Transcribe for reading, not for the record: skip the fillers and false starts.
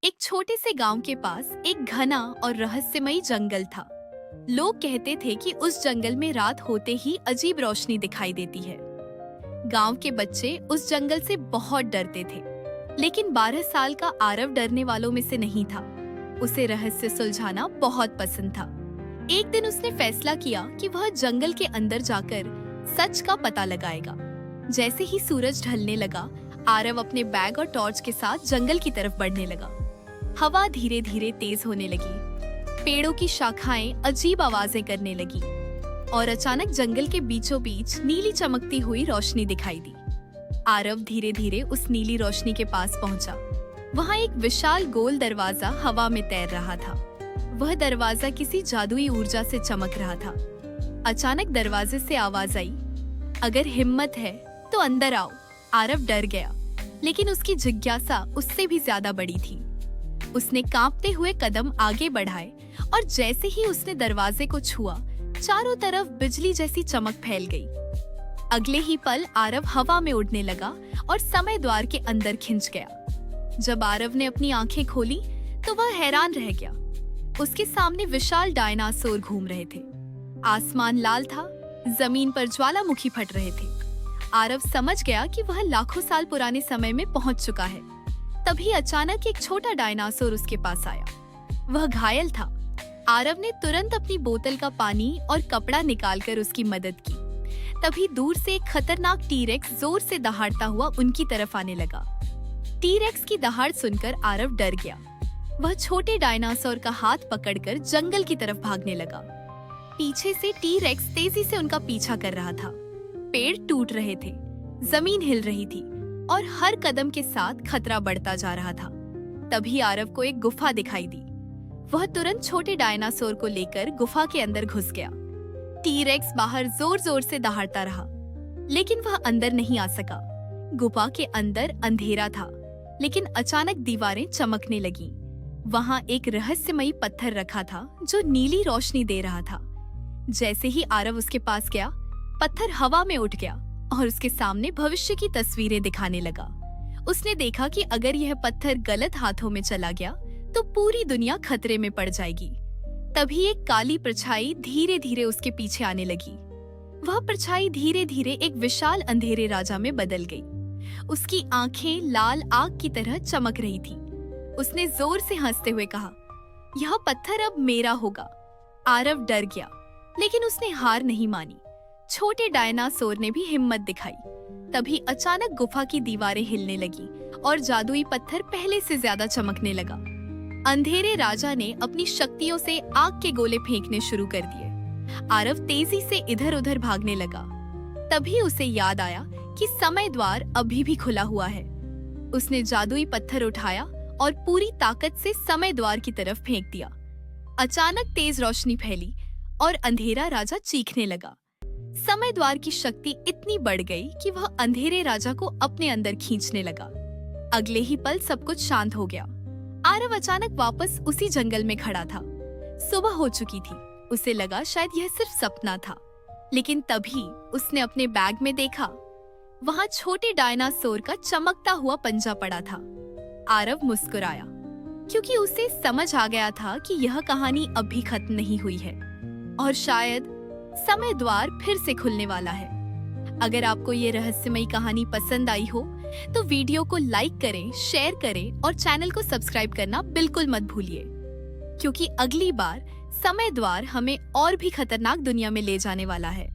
एक छोटे से गांव के पास एक घना और रहस्यमयी जंगल था। लोग कहते थे कि उस जंगल में रात होते ही अजीब रोशनी दिखाई देती है। गांव के बच्चे उस जंगल से बहुत डरते थे, लेकिन 12 साल का आरव डरने वालों में से नहीं था। उसे रहस्य सुलझाना बहुत पसंद था। एक दिन उसने फैसला किया कि वह जंगल के अंदर जाकर सच का पता लगाएगा। जैसे ही सूरज ढलने लगा, आरव अपने बैग और टॉर्च के साथ जंगल की तरफ बढ़ने लगा। हवा धीरे धीरे तेज होने लगी, पेड़ों की शाखाएं अजीब आवाजें करने लगी और अचानक जंगल के बीचों बीच नीली चमकती हुई रोशनी दिखाई दी। आरव धीरे धीरे उस नीली रोशनी के पास पहुंचा। वहां एक विशाल गोल दरवाजा हवा में तैर रहा था। वह दरवाजा किसी जादुई ऊर्जा से चमक रहा था। अचानक दरवाजे से आवाज आई, अगर हिम्मत है तो अंदर आओ। आरव डर गया, लेकिन उसकी जिज्ञासा उससे भी ज्यादा बड़ी थी। उसने कांपते हुए कदम आगे बढ़ाए और जैसे ही उसने दरवाजे को छुआ, चारों तरफ बिजली जैसी चमक फैल गई। अगले ही पल आरव हवा में उड़ने लगा और समय द्वार के अंदर खिंच गया। जब आरव ने अपनी आंखें खोली तो वह हैरान रह गया। उसके सामने विशाल डायनासोर घूम रहे थे। आसमान लाल था, जमीन पर ज्वालामुखी फट रहे थे। आरव समझ गया कि वह लाखों साल पुराने समय में पहुंच चुका है। तभी अचानक एक छोटा डायनासोर उसके पास आया। वह घायल था। आरव ने तुरंत अपनी बोतल का पानी और कपड़ा निकालकर उसकी मदद की। तभी दूर से एक खतरनाक टीरेक्स जोर से दहाड़ता हुआ उनकी तरफ आने लगा। टीरेक्स की दहाड़ सुनकर आरव डर गया। वह छोटे डायनासोर का हाथ पकड़कर जंगल की तरफ भागने लगा। पीछे से टीरेक्स तेजी से उनका पीछा कर रहा था। पेड़ टूट रहे थे, जमीन हिल रही थी और हर कदम के साथ खतरा बढ़ता जा रहा था। तभी आरव को एक गुफा दिखाई दी। वह तुरंत छोटे डायनासोर को लेकर गुफा के अंदर घुस गया। टीरेक्स बाहर जोर जोर से दहाड़ता रहा, लेकिन वह अंदर नहीं आ सका। गुफा के अंदर अंधेरा था, लेकिन अचानक दीवारें चमकने लगीं। वहां एक रहस्यमयी पत्थर रखा था जो नीली रोशनी दे रहा था। जैसे ही आरव उसके पास गया, पत्थर हवा में उठ गया और उसके सामने भविष्य की तस्वीरें दिखाने लगा। उसने देखा कि अगर यह पत्थर गलत हाथों में चला गया तो पूरी दुनिया खतरे में पड़ जाएगी। तभी एक काली परछाई धीरे धीरे उसके पीछे आने लगी। वह परछाई धीरे धीरे एक विशाल अंधेरे राजा में बदल गई। उसकी आंखें लाल आग की तरह चमक रही थी। उसने जोर से हंसते हुए कहा, यह पत्थर अब मेरा होगा। आरव डर गया, लेकिन उसने हार नहीं मानी। छोटे डायनासोर ने भी हिम्मत दिखाई। तभी अचानक गुफा की दीवारें हिलने लगी और जादुई पत्थर पहले से ज्यादा चमकने लगा। अंधेरे राजा ने अपनी शक्तियों से आग के गोले फेंकने शुरू कर दिए। आरव तेजी से इधर उधर भागने लगा। तभी उसे याद आया कि समय द्वार अभी भी खुला हुआ है। उसने जादुई पत्थर उठाया और पूरी ताकत से समय द्वार की तरफ फेंक दिया। अचानक तेज रोशनी फैली और अंधेरा राजा चीखने लगा। समय द्वार की शक्ति इतनी बढ़ गई कि वह अंधेरे राजा को अपने अंदर खींचने लगा। अगले ही पल सब कुछ शांत हो गया। आरव अचानक वापस उसी जंगल में खड़ा था। सुबह हो चुकी थी। उसे लगा शायद यह सिर्फ सपना था, लेकिन तभी उसने अपने बैग में देखा। वहां छोटे डायनासोर का चमकता हुआ पंजा पड़ा था। आरव मुस्कुराया, क्योंकि उसे समझ आ गया था कि यह कहानी अभी खत्म नहीं हुई है और शायद समय द्वार फिर से खुलने वाला है। अगर आपको ये रहस्यमयी कहानी पसंद आई हो तो वीडियो को लाइक करें, शेयर करें और चैनल को सब्सक्राइब करना बिल्कुल मत भूलिए, क्योंकि अगली बार समय द्वार हमें और भी खतरनाक दुनिया में ले जाने वाला है।